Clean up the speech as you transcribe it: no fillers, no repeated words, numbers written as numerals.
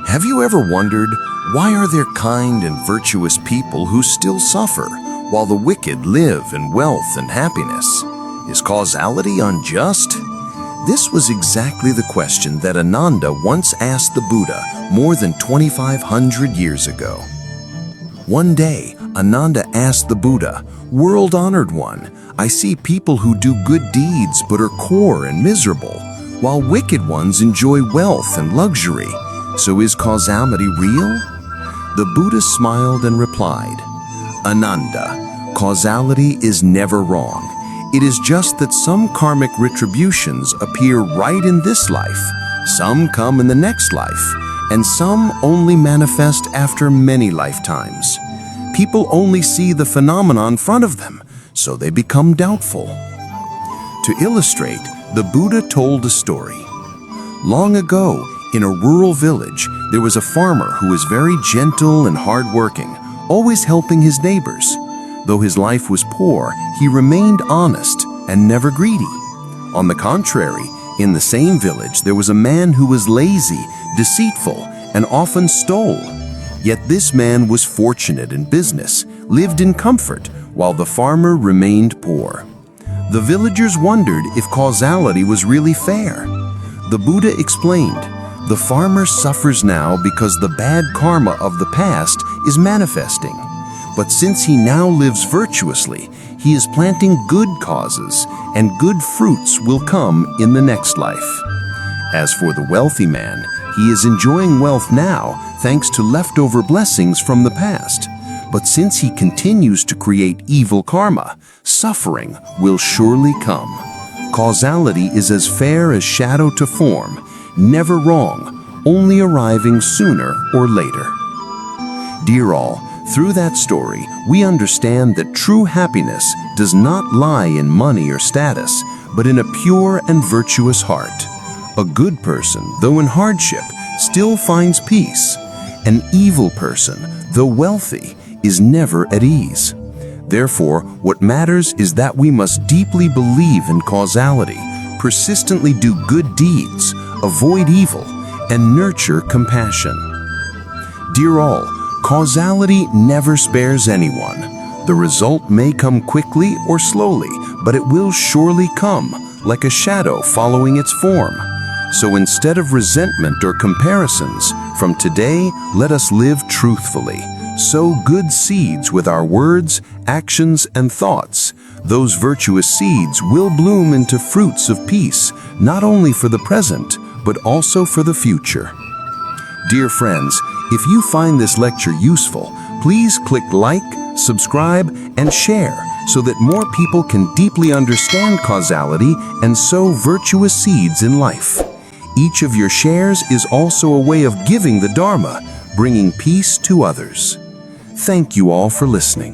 Have you ever wondered, why are there kind and virtuous people who still suffer, while the wicked live in wealth and happiness? Is causality unjust? This was exactly the question that Ananda once asked the Buddha more than 2,500 years ago. One day, Ananda asked the Buddha, "World-honored one, I see people who do good deeds but are poor and miserable, while wicked ones enjoy wealth and luxury. So is causality real?" The Buddha smiled and replied, "Ananda, causality is never wrong. It is just that some karmic retributions appear right in this life, some come in the next life, and some only manifest after many lifetimes. People only see the phenomenon in front of them, so they become doubtful." To illustrate, the Buddha told a story. Long ago, in a rural village, there was a farmer who was very gentle and hardworking, always helping his neighbors. Though his life was poor, he remained honest and never greedy. On the contrary, in the same village, there was a man who was lazy, deceitful, and often stole. Yet this man was fortunate in business, lived in comfort, while the farmer remained poor. The villagers wondered if causality was really fair. The Buddha explained, "The farmer suffers now because the bad karma of the past is manifesting. But since he now lives virtuously, he is planting good causes, and good fruits will come in the next life. As for the wealthy man, he is enjoying wealth now thanks to leftover blessings from the past. But since he continues to create evil karma, suffering will surely come. Causality is as fair as shadow to form, never wrong, only arriving sooner or later." Dear all, through that story, we understand that true happiness does not lie in money or status, but in a pure and virtuous heart. A good person, though in hardship, still finds peace. An evil person, though wealthy, is never at ease. Therefore, what matters is that we must deeply believe in causality, persistently do good deeds, avoid evil, and nurture compassion. Dear all, causality never spares anyone. The result may come quickly or slowly, but it will surely come, like a shadow following its form. So instead of resentment or comparisons, from today let us live truthfully. Sow good seeds with our words, actions, and thoughts. Those virtuous seeds will bloom into fruits of peace, not only for the present, but also for the future. Dear friends, if you find this lecture useful, please click like, subscribe, and share so that more people can deeply understand causality and sow virtuous seeds in life. Each of your shares is also a way of giving the Dharma, bringing peace to others. Thank you all for listening.